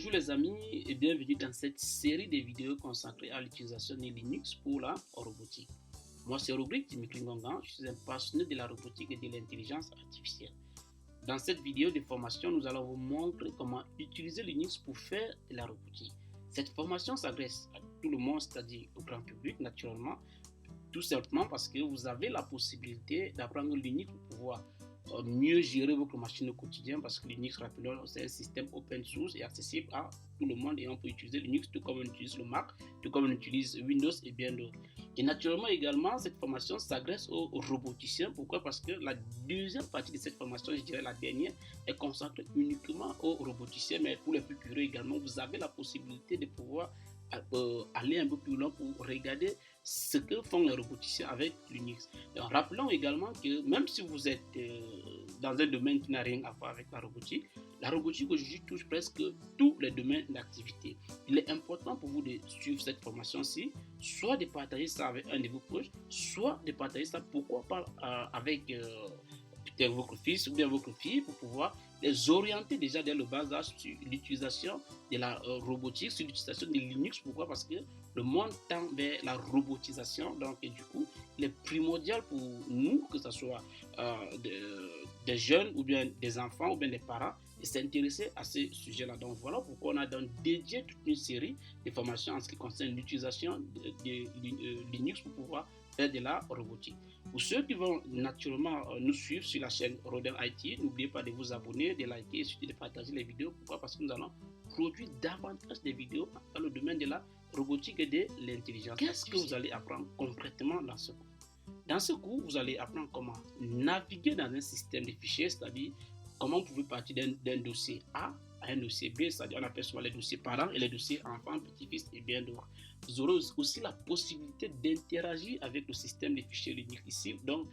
Bonjour les amis et bienvenue dans cette série de vidéos consacrée à l'utilisation de Linux pour la robotique. Moi c'est Robert Dimitri Ngongan, je suis un passionné de la robotique et de l'intelligence artificielle. Dans cette vidéo de formation, nous allons vous montrer comment utiliser Linux pour faire de la robotique. Cette formation s'adresse à tout le monde, c'est-à-dire au grand public naturellement, tout simplement parce que vous avez la possibilité d'apprendre Linux pour pouvoir mieux gérer votre machine au quotidien, parce que Linux, rappelons, c'est un système open source et accessible à tout le monde et on peut utiliser Linux tout comme on utilise le Mac, tout comme on utilise Windows et bien d'autres. Et naturellement également, cette formation s'adresse aux roboticiens. Pourquoi? Parce que la deuxième partie de cette formation, je dirais la dernière, est consacrée uniquement aux roboticiens, mais pour les plus curieux également, vous avez la possibilité de pouvoir aller un peu plus loin pour regarder ce que font les roboticiens avec Linux. Donc, rappelons également que même si vous êtes dans un domaine qui n'a rien à voir avec la robotique aujourd'hui touche presque tous les domaines d'activité. Il est important pour vous de suivre cette formation-ci, soit de partager ça avec un de vos proches, soit de partager ça, pourquoi pas, avec peut-être votre fils ou bien votre fille, pour pouvoir les orienter déjà dès le bas âge sur l'utilisation de la robotique, sur l'utilisation de Linux. Pourquoi? Parce que le monde tend vers la robotisation, donc et du coup, il est primordial pour nous, que ce soit des jeunes ou bien des enfants ou bien des parents, de s'intéresser à ce sujet-là. Donc voilà pourquoi on a donc dédié toute une série de formations en ce qui concerne l'utilisation de Linux pour pouvoir faire de la robotique. Pour ceux qui vont naturellement nous suivre sur la chaîne Roden IT, n'oubliez pas de vous abonner, de liker et surtout de partager les vidéos. Pourquoi? Parce que nous allons produire davantage de vidéos dans le domaine de la robotique et de l'intelligence. Qu'est-ce que vous allez apprendre concrètement dans ce cours? Dans ce cours, vous allez apprendre comment naviguer dans un système de fichiers, c'est-à-dire comment vous pouvez partir d'un dossier A à un dossier B, c'est-à-dire on appelle souvent les dossiers parents et les dossiers enfants, petits-fils et bien d'autres. Vous aurez aussi la possibilité d'interagir avec le système de fichiers Linux ici. Donc,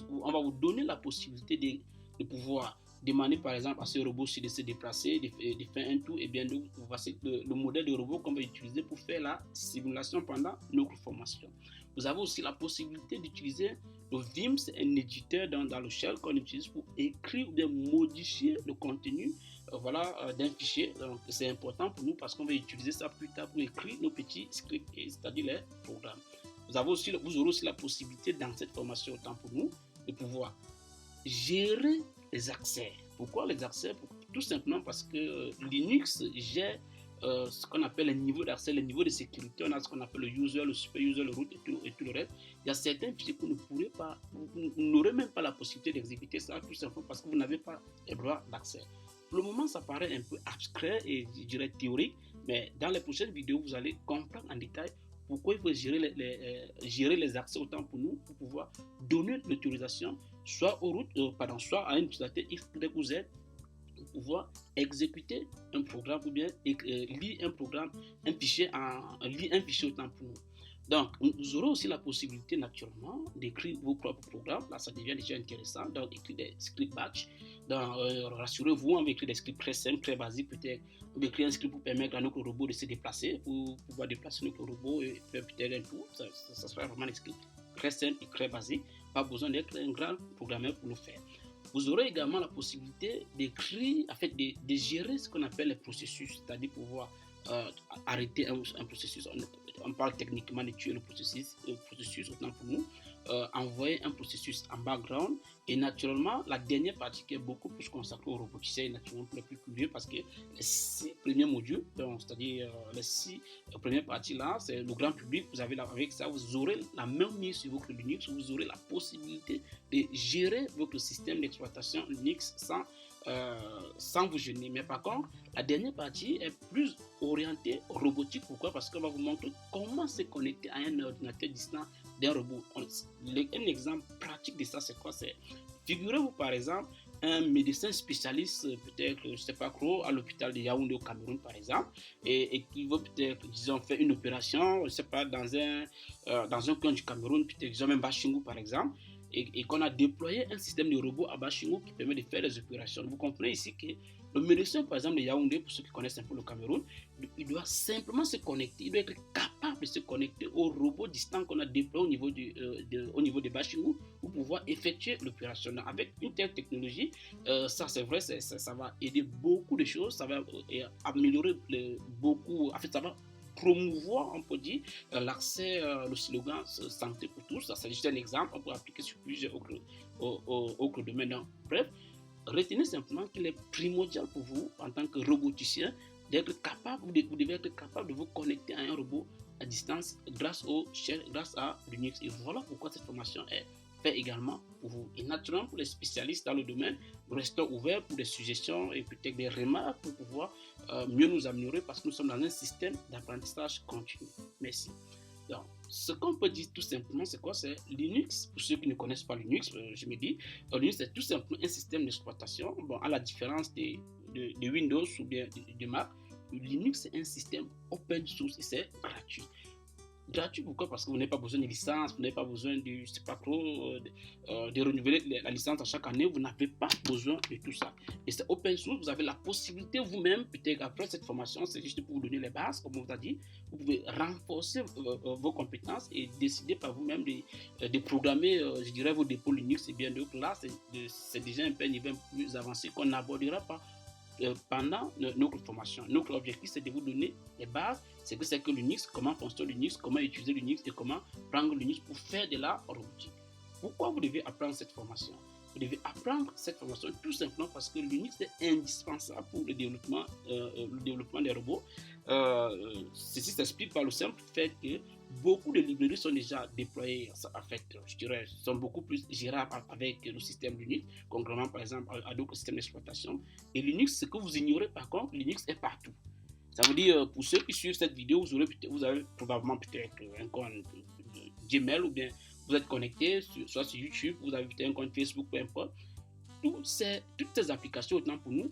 on va vous donner la possibilité de pouvoir demander par exemple à ce robot de se déplacer, de faire un tour et bien d'autres. Voici le modèle de robot qu'on va utiliser pour faire la simulation pendant notre formation. Vous avez aussi la possibilité d'utiliser le Vim, c'est un éditeur dans le shell qu'on utilise pour écrire ou bien modifier le contenu d'un fichier. Donc c'est important pour nous parce qu'on va utiliser ça plus tard pour écrire nos petits scripts, c'est-à-dire les programmes. Vous aurez aussi la possibilité dans cette formation, autant pour nous, de pouvoir gérer les accès. Pourquoi les accès? Tout simplement parce que Linux gère ce qu'on appelle les niveaux d'accès, les niveaux de sécurité. On a ce qu'on appelle le user, le super user, le root et tout le reste. Il y a certains fichiers que vous n'aurez même pas la possibilité d'exécuter ça, tout simplement parce que vous n'avez pas les droits d'accès. Pour le moment, ça paraît un peu abstrait et je dirais théorique, mais dans les prochaines vidéos, vous allez comprendre en détail pourquoi il faut gérer les accès autant pour nous, pour pouvoir donner l'autorisation soit au root, soit à un utilisateur X, Y ou Z, pour pouvoir exécuter un programme ou bien lire un programme, un fichier autant pour nous. Donc, vous aurez aussi la possibilité naturellement d'écrire vos propres programmes. Là, ça devient déjà intéressant. Donc, écrire des scripts batch. Donc, rassurez-vous, on va écrire des scripts très simples, très basiques. Peut-être, on va écrire un script pour permettre à notre robot de se déplacer, pour pouvoir déplacer notre robot et faire peut-être un tour. Ça sera vraiment des scripts très simples et très basiques. Pas besoin d'être un grand programmeur pour le faire. Vous aurez également la possibilité d'écrire, en fait, de gérer ce qu'on appelle les processus, c'est-à-dire pouvoir arrêter un processus. On parle techniquement de tuer le processus autant pour nous, envoyer un processus en background. Et naturellement, la dernière partie qui est beaucoup plus consacrée aux roboticiens est naturellement pour les plus curieux parce que les 6 premiers modules, c'est-à-dire les 6 premières parties là, c'est le grand public. Vous avez avec ça, vous aurez la même mise sur votre Linux, vous aurez la possibilité de gérer votre système d'exploitation Linux sans vous gêner. Mais par contre, la dernière partie est plus orientée robotique. Pourquoi? Parce qu'on va vous montrer comment se connecter à un ordinateur distant d'un robot. Un exemple pratique de ça, c'est quoi? Figurez-vous par exemple un médecin spécialiste, peut-être, je ne sais pas trop, à l'hôpital de Yaoundé au Cameroun par exemple, et qui veut peut-être, disons, faire une opération, je ne sais pas, dans un coin du Cameroun, peut-être, disons même Bachingou par exemple. et qu'on a déployé un système de robot à Bashungu qui permet de faire des opérations. Vous comprenez ici que le médecin, par exemple, de Yaoundé, pour ceux qui connaissent un peu le Cameroun, il doit simplement se connecter, il doit être capable de se connecter au robot distant qu'on a déployé au niveau de Bashungu pour pouvoir effectuer l'opération. Avec une telle technologie, ça c'est vrai, ça va aider beaucoup de choses, ça va améliorer beaucoup, en fait, ça va promouvoir, on peut dire, l'accès, le slogan santé pour tous. Ça, c'est juste un exemple, on peut appliquer sur plusieurs autres domaines. Donc, bref, retenez simplement qu'il est primordial pour vous, en tant que roboticien, d'être capable, vous devez être capable de vous connecter à un robot à distance grâce à Linux. Et voilà pourquoi cette formation est faite également pour vous. Et naturellement, pour les spécialistes dans le domaine, nous restons ouverts pour des suggestions et peut-être des remarques pour pouvoir mieux nous améliorer parce que nous sommes dans un système d'apprentissage continu. Merci. Donc, ce qu'on peut dire tout simplement, c'est quoi? C'est Linux. Pour ceux qui ne connaissent pas Linux, je me dis, Linux c'est tout simplement un système d'exploitation. Bon, à la différence de Windows ou bien de Mac, Linux c'est un système open source et c'est gratuit. Gratuit pourquoi? Parce que vous n'avez pas besoin de licence, vous n'avez pas besoin de, je sais pas trop, de renouveler la licence à chaque année, vous n'avez pas besoin de tout ça. Et c'est open source, vous avez la possibilité vous-même, peut-être après cette formation, c'est juste pour vous donner les bases, comme on vous a dit, vous pouvez renforcer vos compétences et décider par vous-même de programmer, je dirais, vos dépôts Linux et bien d'autres. Là, c'est déjà un peu un niveau plus avancé qu'on n'abordera pas pendant notre formation. Notre objectif, c'est de vous donner les bases, c'est que Linux, comment fonctionne Linux, comment utiliser Linux et comment prendre Linux pour faire de la robotique. Pourquoi vous devez apprendre cette formation? Vous devez apprendre cette formation tout simplement parce que Linux est indispensable pour le développement des robots. Ceci s'explique par le simple fait que beaucoup de librairies sont déjà déployées, en fait, je dirais, sont beaucoup plus gérables avec le système Linux, contrairement par exemple à d'autres systèmes d'exploitation. Et Linux, ce que vous ignorez par contre, Linux est partout. Ça veut dire, pour ceux qui suivent cette vidéo, vous avez probablement peut-être un compte Gmail ou bien vous êtes connecté, soit sur YouTube, vous avez peut-être un compte Facebook, peu importe. Toutes ces applications, autant pour nous,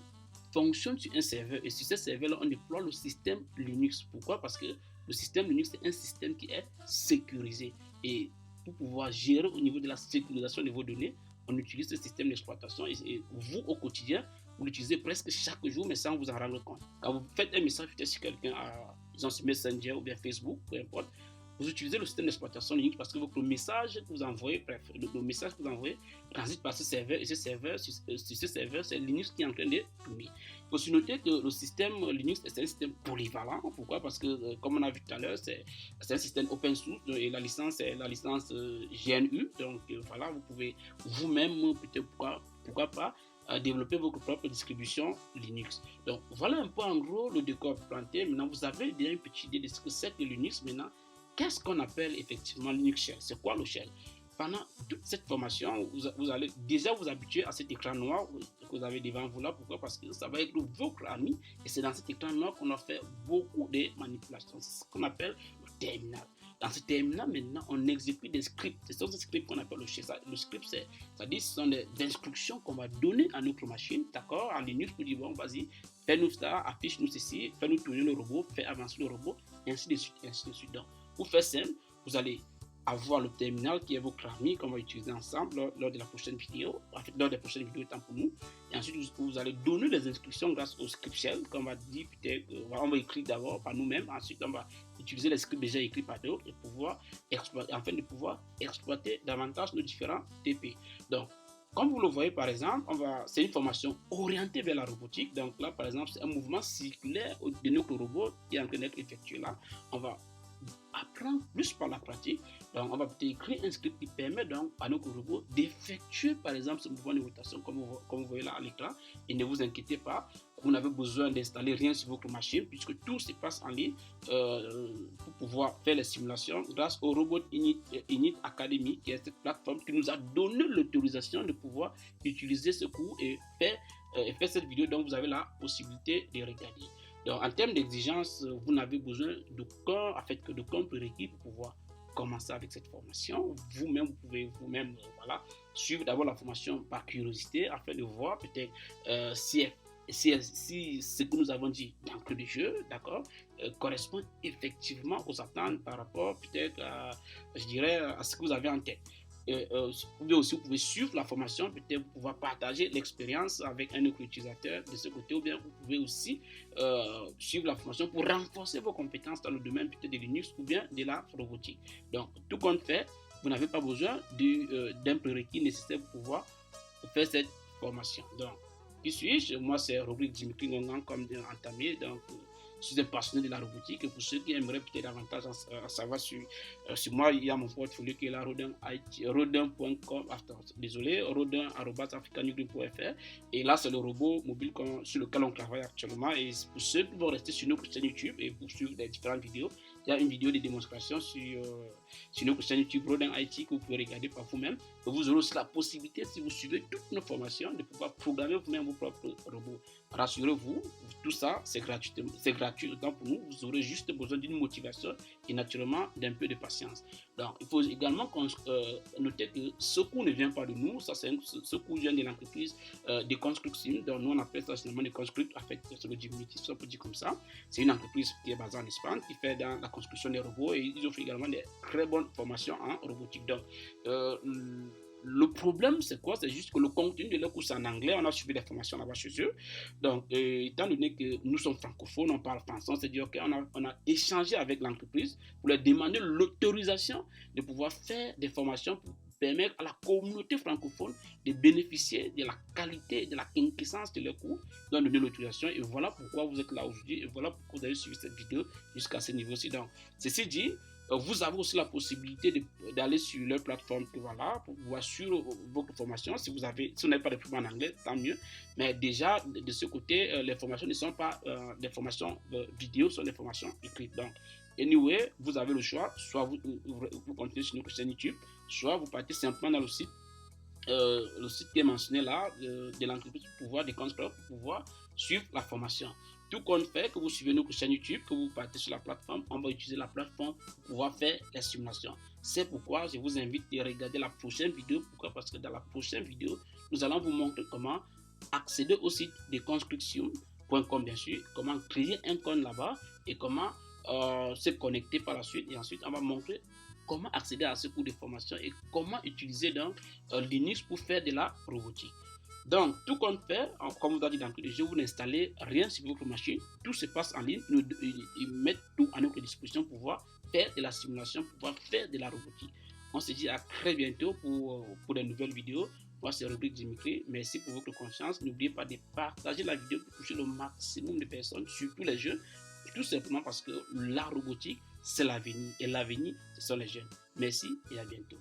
fonctionnent sur un serveur. Et sur ce serveur-là, on déploie le système Linux. Pourquoi? Parce que le système Linux, c'est un système qui est sécurisé. Et pour pouvoir gérer au niveau de la sécurisation de vos données, on utilise ce système d'exploitation. Et vous, au quotidien, vous l'utilisez presque chaque jour, mais sans vous en rendre compte. Quand vous faites un message sur quelqu'un, disons sur Messenger ou bien Facebook, peu importe, vous utilisez le système d'exploitation Linux parce que votre message que vous envoyez, bref, le message que vous envoyez transite par ce serveur et ce serveur, sur ce serveur, c'est Linux qui est en train de tourner. Il faut aussi noter que le système Linux est un système polyvalent. Pourquoi? Parce que, comme on a vu tout à l'heure, c'est un système open source et la licence est la licence GNU. Donc voilà, vous pouvez vous-même, peut-être pourquoi pas, développer votre propre distribution Linux. Donc voilà un peu en gros le décor planté. Maintenant, vous avez déjà une petite idée de ce que c'est que Linux. Maintenant, qu'est-ce qu'on appelle effectivement Linux Shell? C'est quoi le Shell? Pendant toute cette formation, vous allez déjà vous habituer à cet écran noir que vous avez devant vous là. Pourquoi? Parce que ça va être votre ami et c'est dans cet écran noir qu'on a fait beaucoup de manipulations. C'est ce qu'on appelle le terminal. Dans ce terminal, maintenant, on exécute des scripts. Ce sont des scripts qu'on appelle le Shell. Le script, c'est-à-dire ce sont des instructions qu'on va donner à notre machine, d'accord, en Linux, pour dire, bon, vas-y, fais-nous ça, affiche-nous ceci, fais-nous tourner le robot, fais avancer le robot, et ainsi de suite, et ainsi de suite. Donc, pour faire simple, vous allez avoir le terminal qui est votre ami qu'on va utiliser ensemble lors de la prochaine vidéo, en fait, lors des prochaines vidéos étant pour nous. Et ensuite, vous allez donner des instructions grâce au script shell qu'on va dire peut-être, on va écrire d'abord par nous-mêmes, ensuite on va utiliser les scripts déjà écrits par d'autres et pouvoir exploiter, afin de pouvoir exploiter davantage nos différents TP. Donc, comme vous le voyez par exemple, c'est une formation orientée vers la robotique. Donc là, par exemple, c'est un mouvement circulaire de notre robot qui est en train d'être effectué là. On va apprendre plus par la pratique. Donc, on va peut-être écrire un script qui permet donc à notre robot d'effectuer par exemple ce mouvement de rotation comme vous voyez là à l'écran. Et ne vous inquiétez pas, vous n'avez besoin d'installer rien sur votre machine puisque tout se passe en ligne pour pouvoir faire les simulations grâce au Robot Init Academy, qui est cette plateforme qui nous a donné l'autorisation de pouvoir utiliser ce cours et faire cette vidéo. Donc, vous avez la possibilité de regarder. Donc, en termes d'exigence, vous n'avez besoin d'aucun prérequis pour pouvoir commencer avec cette formation. Vous-même, vous pouvez voilà, suivre d'abord la formation par curiosité afin de voir peut-être si ce que nous avons dit d'entrée de jeu, d'accord, correspond effectivement aux attentes par rapport peut-être à, je dirais, à ce que vous avez en tête. ou bien aussi vous pouvez suivre la formation, peut-être pouvoir partager l'expérience avec un autre utilisateur de ce côté, ou bien vous pouvez aussi suivre la formation pour renforcer vos compétences dans le domaine peut-être de Linux ou bien de la robotique. Donc, tout compte fait, vous n'avez pas besoin d'un prérequis nécessaire pour pouvoir faire cette formation. Donc, qui suis-je? Moi, c'est rubrique Dimitri Ngongan, comme entamé. Donc, je suis un passionné de la robotique. Et pour ceux qui aimeraient peut-être davantage en savoir sur moi, il y a mon portfolio qui est là, rodin.com. Désolé, rodin.africanugrim.fr. Et là, c'est le robot mobile sur lequel on travaille actuellement. Et pour ceux qui vont rester sur notre chaîne YouTube et pour suivre les différentes vidéos, il y a une vidéo de démonstration sur notre chaîne YouTube Rodin IT que vous pouvez regarder par vous-même. Et vous aurez aussi la possibilité, si vous suivez toutes nos formations, de pouvoir programmer vous-même vos propres robots. Rassurez-vous, tout ça, c'est gratuit. Donc pour nous, vous aurez juste besoin d'une motivation et naturellement d'un peu de patience. Donc, il faut également noter que ce cours ne vient pas de nous. Ça, ce cours vient de l'entreprise de construction. Donc, nous, on appelle ça finalement de construct. En fait, c'est le diminutif, ça peut dire comme ça. C'est une entreprise qui est basée en Espagne, qui fait dans la construction des robots et ils offrent également des très bonnes formations en robotique. Donc, le problème, c'est quoi? C'est juste que le contenu de leur cours, c'est en anglais. On a suivi des formations là-bas chez eux. Donc, étant donné que nous sommes francophones, on parle français, on s'est dit, OK, on a échangé avec l'entreprise pour leur demander l'autorisation de pouvoir faire des formations pour permettre à la communauté francophone de bénéficier de la qualité, de la quintessence de leurs cours, donc donner l'autorisation. Et voilà pourquoi vous êtes là aujourd'hui. Et voilà pourquoi vous avez suivi cette vidéo jusqu'à ce niveau-ci. Donc, ceci dit, vous avez aussi la possibilité d'aller sur leur plateforme voilà, pour pouvoir suivre votre formation. Si vous n'avez pas de problème en anglais, tant mieux. Mais déjà, de ce côté, les formations ne sont pas des formations vidéo, ce sont des formations écrites. Donc, anyway, vous avez le choix. Soit vous continuez sur notre chaîne YouTube, soit vous partez simplement dans le site qui est mentionné là de l'entreprise pour pouvoir suivre la formation. Tout compte fait que vous suivez notre chaîne YouTube, que vous partez sur la plateforme, on va utiliser la plateforme pour pouvoir faire les simulations. C'est pourquoi je vous invite à regarder la prochaine vidéo. Pourquoi? Parce que dans la prochaine vidéo, nous allons vous montrer comment accéder au site de construction.com, bien sûr, comment créer un compte là-bas et comment se connecter par la suite. Et ensuite, on va montrer comment accéder à ce cours de formation et comment utiliser donc Linux pour faire de la robotique. Donc, tout compte fait, comme vous avez dit d'entrée de jeu, vous n'installez rien sur votre machine, tout se passe en ligne, ils mettent tout à notre disposition pour pouvoir faire de la simulation, pour pouvoir faire de la robotique. On se dit à très bientôt pour de nouvelles vidéos. Moi, c'est Rubrique Dimitri. Merci pour votre confiance. N'oubliez pas de partager la vidéo pour toucher le maximum de personnes, surtout les jeunes, tout simplement parce que la robotique, c'est l'avenir. Et l'avenir, ce sont les jeunes. Merci et à bientôt.